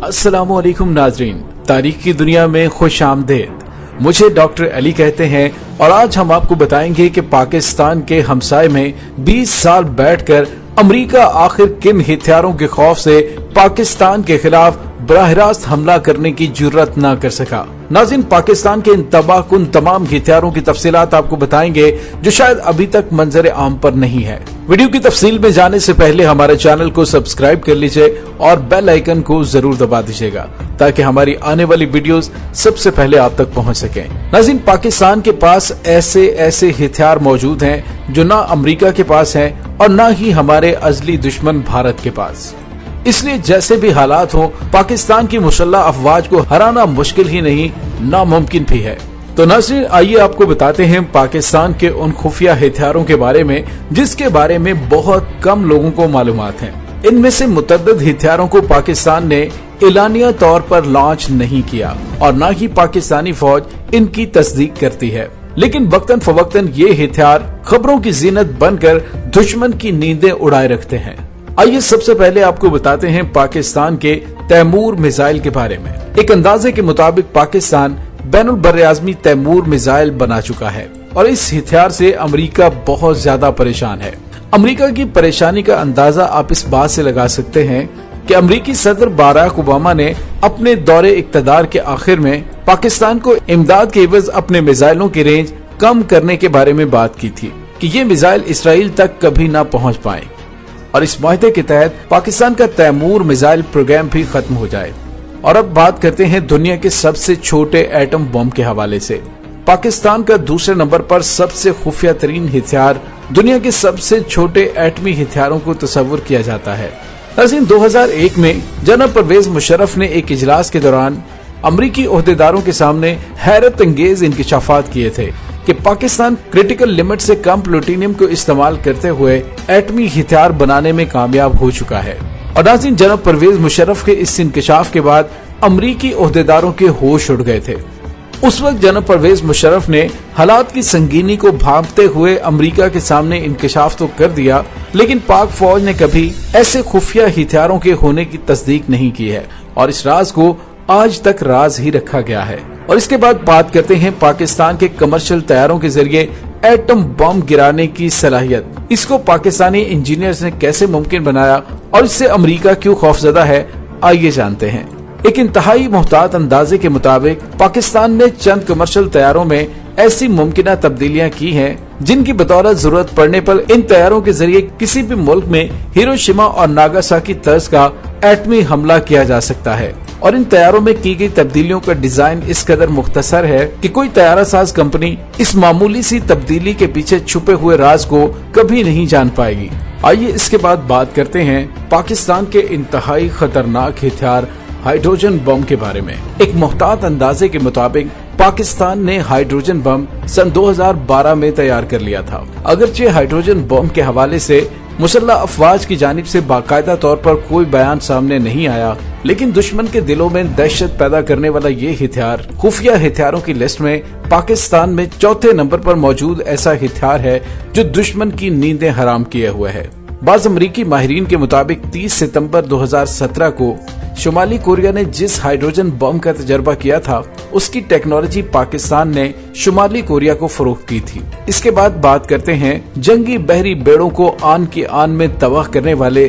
अस्सलामुअलैकुम नाजरीन, तारीख की दुनिया में खुश आमदेद। मुझे डॉक्टर अली कहते हैं और आज हम आपको बताएंगे कि पाकिस्तान के हमसाए में 20 साल बैठकर अमेरिका आखिर किन हथियारों के खौफ से पाकिस्तान के खिलाफ बराह रास्त हमला करने की जुर्रत न कर सका। नाज़रीन, पाकिस्तान के इन तबाहकुन तमाम हथियारों की तफसीलात आपको बताएंगे जो शायद अभी तक मंजर आम पर नहीं है। वीडियो की तफसील में जाने से पहले हमारे चैनल को सब्सक्राइब कर लीजिए और बेल आइकन को जरूर दबा दीजिएगा ताकि हमारी आने वाली वीडियोस सबसे पहले आप तक पहुंच सकें। नाज़रीन, पाकिस्तान के पास ऐसे हथियार मौजूद हैं जो ना अमेरिका के पास हैं और ना ही हमारे अजली दुश्मन भारत के पास। इसलिए जैसे भी हालात हो, पाकिस्तान की मुसल्लह अफवाज को हराना मुश्किल ही नहीं, नामुमकिन भी है। तो नाज़रीन, आइए आपको बताते हैं पाकिस्तान के उन खुफिया हथियारों के बारे में जिसके बारे में बहुत कम लोगों को मालूमात हैं। इनमें से मुतअद्दिद हथियारों को पाकिस्तान ने एलानिया तौर पर लॉन्च नहीं किया और न ही पाकिस्तानी फौज इनकी तस्दीक करती है, लेकिन वक्तन फवक्तन ये हथियार खबरों की जीनत बनकर दुश्मन की नींदें उड़ाए रखते हैं। आइए सबसे पहले आपको बताते हैं पाकिस्तान के तैमूर मिसाइल के बारे में। एक अंदाजे के मुताबिक पाकिस्तान बैनुल बर्र-ए-आज़मी तैमूर मिसाइल बना चुका है और इस हथियार से अमेरिका बहुत ज्यादा परेशान है। अमेरिका की परेशानी का अंदाजा आप इस बात से लगा सकते हैं कि अमेरिकी सदर बराक ओबामा ने अपने दौरे इक़्तिदार के आखिर में पाकिस्तान को इमदाद के एवज अपने मिसाइलों की रेंज कम करने के बारे में बात की थी कि ये मिसाइल इसराइल तक कभी न पहुँच पाए और इस मुआहदे के तहत पाकिस्तान का तैमूर मिसाइल प्रोग्राम भी खत्म हो जाए। और अब बात करते हैं दुनिया के सबसे छोटे एटम बम के हवाले से। पाकिस्तान का दूसरे नंबर पर सबसे खुफिया तरीन हथियार दुनिया के सबसे छोटे एटमी हथियारों को तस्वुर किया जाता है। नाज़रीन, 2001 में जनाब परवेज मुशर्रफ ने एक इजलास के दौरान अमरीकी ओहदेदारों के सामने हैरत अंगेज इंकशाफात किए थे कि पाकिस्तान क्रिटिकल लिमिट से कम प्लूटोनियम को इस्तेमाल करते हुए एटमी हथियार बनाने में कामयाब हो चुका है। और नाज़रीन, जनाब परवेज मुशर्रफ के इस इंकशाफ के बाद अमरीकी ओहदेदारों के होश उड़ गए थे। उस वक्त जनाब परवेज मुशर्रफ ने हालात की संगीनी को भांपते हुए अमेरिका के सामने इंकशाफ तो कर दिया, लेकिन पाक फौज ने कभी ऐसे खुफिया हथियारों के होने की तस्दीक नहीं की है और इस राज को आज तक राज ही रखा गया है। और इसके बाद बात करते हैं पाकिस्तान के कमर्शियल तैयारों के जरिए एटम बम गिराने की सलाहियत। इसको पाकिस्तानी इंजीनियर्स ने कैसे मुमकिन बनाया और इससे अमेरिका क्यों खौफजदा है, आइए जानते हैं। एक इंतहाई मुहतात अंदाजे के मुताबिक पाकिस्तान ने चंद कमर्शियल तैयारों में ऐसी मुमकिन तब्दीलियां की हैं जिनकी बदौलत जरूरत पड़ने पर इन तैयारों के जरिए किसी भी मुल्क में हिरोशिमा और नागासाकी तर्ज का एटमी हमला किया जा सकता है। और इन तैयारों में की गई तब्दीलियों का डिजाइन इस कदर मुख्तसर है कि कोई तैयारा साज कंपनी इस मामूली सी तब्दीली के पीछे छुपे हुए राज को कभी नहीं जान पाएगी। आइए इसके बाद बात करते हैं पाकिस्तान के इंतहाई खतरनाक हथियार हाइड्रोजन बम के बारे में। एक मुहतात अंदाजे के मुताबिक पाकिस्तान ने हाइड्रोजन बम सन 2012 में तैयार कर लिया था। अगरचे हाइड्रोजन बम के हवाले से मुसल्लह अफवाज की जानिब से बाकायदा तौर पर कोई बयान सामने नहीं आया, लेकिन दुश्मन के दिलों में दहशत पैदा करने वाला ये हथियार खुफिया हथियारों की लिस्ट में पाकिस्तान में चौथे नंबर पर मौजूद ऐसा हथियार है जो दुश्मन की नींदें हराम किए हुए है। बाज़ अमरीकी माहिरीन के मुताबिक 30 सितंबर 2017 को शुमाली कोरिया ने जिस हाइड्रोजन बम का तजर्बा किया था उसकी टेक्नोलॉजी पाकिस्तान ने शुमाली कोरिया को फरोख्त की थी। इसके बाद बात करते हैं जंगी बहरी बेड़ों को आन की आन में तबाह करने वाले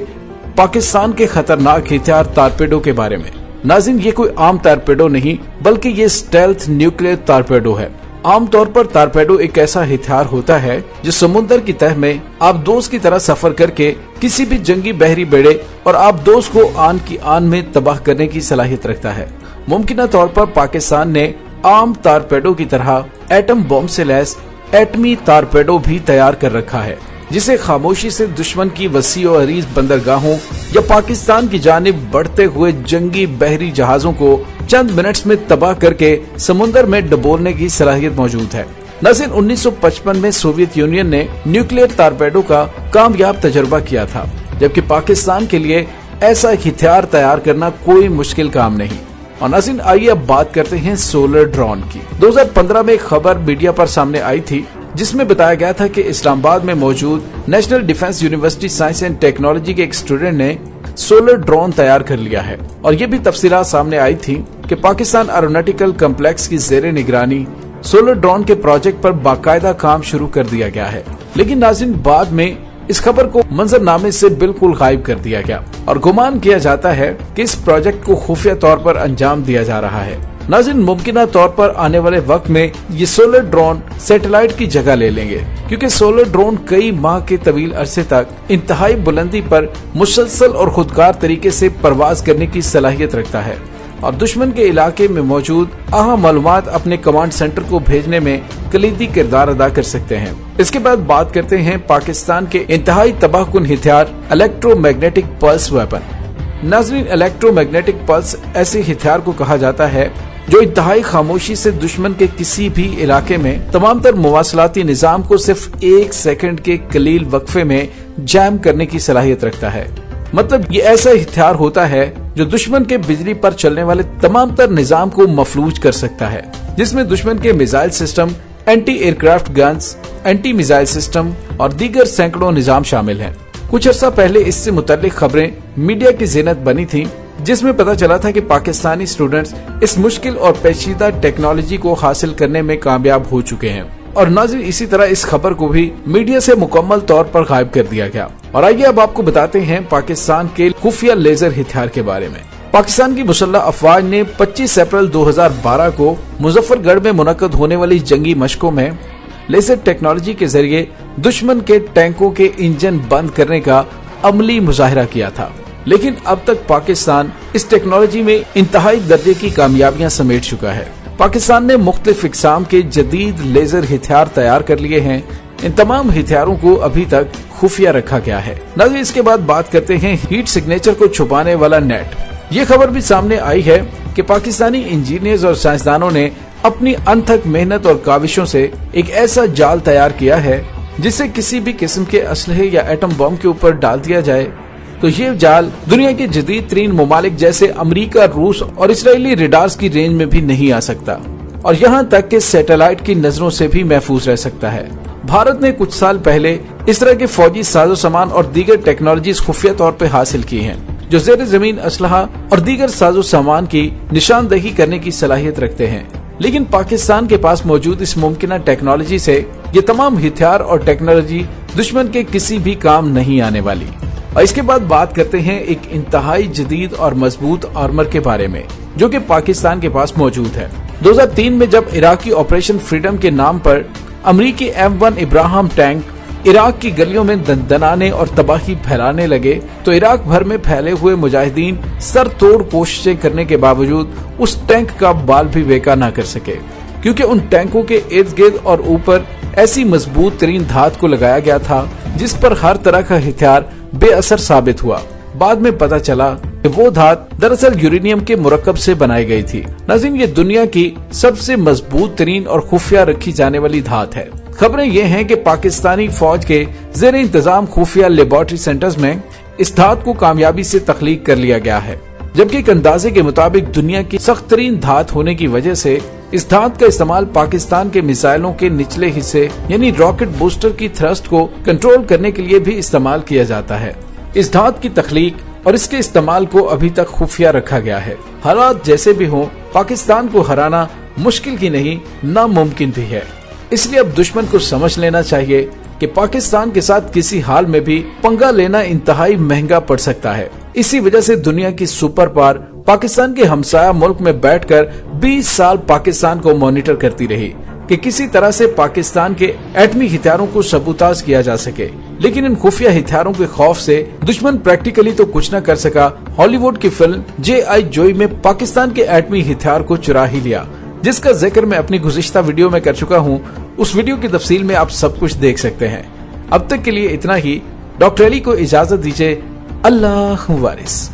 पाकिस्तान के खतरनाक हथियार टारपेडो के बारे में। नाज़रीन, ये कोई आम टारपेडो नहीं बल्कि ये स्टेल्थ न्यूक्लियर टारपेडो है। आमतौर पर टारपेडो एक ऐसा हथियार होता है जो समुद्र की तह में आप दोस्त की तरह सफर करके किसी भी जंगी बहरी बेड़े और आप दोस्त को आन की आन में तबाह करने की सलाहियत रखता है। मुमकिन तौर पर पाकिस्तान ने आम टारपेडो की तरह एटम बम से लैस एटमी टारपेडो भी तैयार कर रखा है, जिसे खामोशी से दुश्मन की वसी और अरीज बंदरगाहों या पाकिस्तान की जानिब बढ़ते हुए जंगी बहरी जहाजों को चंद मिनट्स में तबाह करके समुद्र में डुबोने की सलाहियत मौजूद है। नाज़रीन, 1955 में सोवियत यूनियन ने न्यूक्लियर टारपेडो का कामयाब तजर्बा किया था, जबकि पाकिस्तान के लिए ऐसा हथियार तैयार करना कोई मुश्किल काम नहीं। और नाज़रीन, आइए अब बात करते हैं सोलर ड्रोन की। 2015 में एक खबर मीडिया पर सामने आई थी जिसमें बताया गया था कि इस्लामाबाद में मौजूद national defence university science and technology के एक स्टूडेंट ने सोलर ड्रोन तैयार कर लिया है। और ये भी तफसीलात सामने आई थी कि पाकिस्तान एरोनॉटिकल कॉम्प्लेक्स की ज़ेरे निगरानी सोलर ड्रोन के प्रोजेक्ट पर बाकायदा काम शुरू कर दिया गया है। लेकिन नाज़रीन, बाद में इस खबर को मंजरनामे से बिल्कुल गायब कर दिया गया और गुमान किया जाता है कि इस प्रोजेक्ट को खुफिया तौर पर अंजाम दिया जा रहा है। नाज़रीन, मुमकिना तौर पर आने वाले वक्त में ये सोलर ड्रोन सैटेलाइट की जगह ले लेंगे, क्योंकि सोलर ड्रोन कई माह के तवील अरसे तक इंतहाई बुलंदी पर मुसलसल और खुदकार तरीके से परवाज करने की सलाहियत रखता है और दुश्मन के इलाके में मौजूद अहम मालूमात अपने कमांड सेंटर को भेजने में कलीदी किरदार अदा कर सकते हैं। इसके बाद बात करते हैं पाकिस्तान के इंतहाई तबाहकुन हथियार इलेक्ट्रोमैग्नेटिक पल्स वेपन। नाज़रीन, इलेक्ट्रोमैग्नेटिक पल्स ऐसे हथियार को कहा जाता है जो इंतहाई खामोशी से दुश्मन के किसी भी इलाके में तमाम तर मवासलाती निजाम को सिर्फ 1 सेकंड के कलील वक्फे में जैम करने की सलाहियत रखता है। मतलब ये ऐसा हथियार होता है जो दुश्मन के बिजली पर चलने वाले तमाम तर निजाम को मफलूज कर सकता है, जिसमें दुश्मन के missile system, anti aircraft guns, anti missile system और दीगर सैकड़ों निजाम शामिल हैं। कुछ अर्सा पहले इससे मुतल्लिक खबरें मीडिया की ज़ीनत बनी थी, जिसमें पता चला था कि पाकिस्तानी स्टूडेंट्स इस मुश्किल और पेचीदा टेक्नोलॉजी को हासिल करने में कामयाब हो चुके हैं। और नाज़रीन, इसी तरह इस खबर को भी मीडिया से मुकम्मल तौर पर गायब कर दिया गया। और आइए अब आपको बताते हैं पाकिस्तान के खुफिया लेजर हथियार के बारे में। पाकिस्तान की मुसल्लह अफवाज ने 25 अप्रैल 2012 को मुजफ्फरगढ़ में मुनक्कद होने वाली जंगी मशकों में लेजर टेक्नोलॉजी के जरिए दुश्मन के टैंकों के इंजन बंद करने का अमली मुजाहिरा किया था। लेकिन अब तक पाकिस्तान इस टेक्नोलॉजी में इंतहाई दर्जे की कामयाबियां समेट चुका है। पाकिस्तान ने मुख्तलिफ इक़साम के जदीद लेजर हथियार तैयार कर लिए हैं। इन तमाम हथियारों को अभी तक खुफिया रखा गया है। नाज़रीन, इसके बाद बात करते हैं हीट सिग्नेचर को छुपाने वाला नेट। ये खबर भी सामने आई है कि पाकिस्तानी इंजीनियर्स और साइंसदानों ने अपनी अनथक मेहनत और काविशों से एक ऐसा जाल तैयार किया है जिसे किसी भी किस्म के असलहे या एटम बम के ऊपर डाल दिया जाए तो ये जाल दुनिया के जदीद तरीन ममालिक जैसे अमेरिका, रूस और इसराइली रेडार्स की रेंज में भी नहीं आ सकता और यहाँ तक कि सैटेलाइट की नजरों से भी महफूज रह सकता है। भारत ने कुछ साल पहले इस तरह के फौजी साजो सामान और दीगर टेक्नोलॉजीज खुफिया तौर पर हासिल की हैं, जो ज़ेर ज़मीन असलहा और दीगर साजो सामान की निशानदही करने की सलाहियत रखते हैं। लेकिन पाकिस्तान के पास मौजूद इस मुमकिना टेक्नोलॉजी से ये तमाम हथियार और टेक्नोलॉजी दुश्मन के किसी भी काम नहीं आने वाली। और इसके बाद बात करते हैं एक इंतहाई जदीद और मजबूत आर्मर के बारे में जो कि पाकिस्तान के पास मौजूद है। 2003 में जब इराकी ऑपरेशन फ्रीडम के नाम पर अमरीकी M1 इब्राहिम टैंक इराक की गलियों में दनाने और तबाही फैलाने लगे तो इराक भर में फैले हुए मुजाहिदीन सर तोड़ कोशिशें करने के बावजूद उस टैंक का बाल भी बेका ना कर सके, क्योंकि उन टैंकों के इर्द गिर्द और ऊपर ऐसी मजबूत तरीन धात को लगाया गया था जिस पर हर तरह का हथियार बेअसर साबित हुआ। बाद में पता चला कि वो धात दरअसल यूरेनियम के मुरक्कब से बनाई गई थी। नाज़रीन, ये दुनिया की सबसे मजबूत तरीन और खुफिया रखी जाने वाली धात है। खबरें ये हैं कि पाकिस्तानी फौज के ज़ेर इंतजाम खुफिया लेबोरेटरी सेंटर्स में इस धात को कामयाबी से तख्लीक कर लिया गया है, जबकि एक अंदाजे के मुताबिक दुनिया की सख्त तरीन धात होने की वजह से इस धात का इस्तेमाल पाकिस्तान के मिसाइलों के निचले हिस्से यानी रॉकेट बूस्टर की थ्रस्ट को कंट्रोल करने के लिए भी इस्तेमाल किया जाता है। इस धात की तख्लीक और इसके इस्तेमाल को अभी तक खुफिया रखा गया है। हालात जैसे भी हों, पाकिस्तान को हराना मुश्किल ही नहीं नामुमकिन भी है। इसलिए अब दुश्मन को समझ लेना चाहिए कि पाकिस्तान के साथ किसी हाल में भी पंगा लेना इंतहाई महंगा पड़ सकता है। इसी वजह से दुनिया की सुपर पावर पाकिस्तान के हमसाया मुल्क में बैठकर 20 साल पाकिस्तान को मॉनिटर करती रही कि किसी तरह से पाकिस्तान के एटमी हथियारों को सबूताज किया जा सके। लेकिन इन खुफिया हथियारों के खौफ से दुश्मन प्रैक्टिकली तो कुछ न कर सका। हॉलीवुड की फिल्म J.I. जोई में पाकिस्तान के एटमी हथियार को चुरा ही लिया, जिसका जिक्र मैं अपनी गुज़िश्ता वीडियो में कर चुका हूँ। उस वीडियो की तफसील में आप सब कुछ देख सकते हैं। अब तक के लिए इतना ही। डॉक्टर अली को इजाजत दीजिए। अल्लाह वारिस।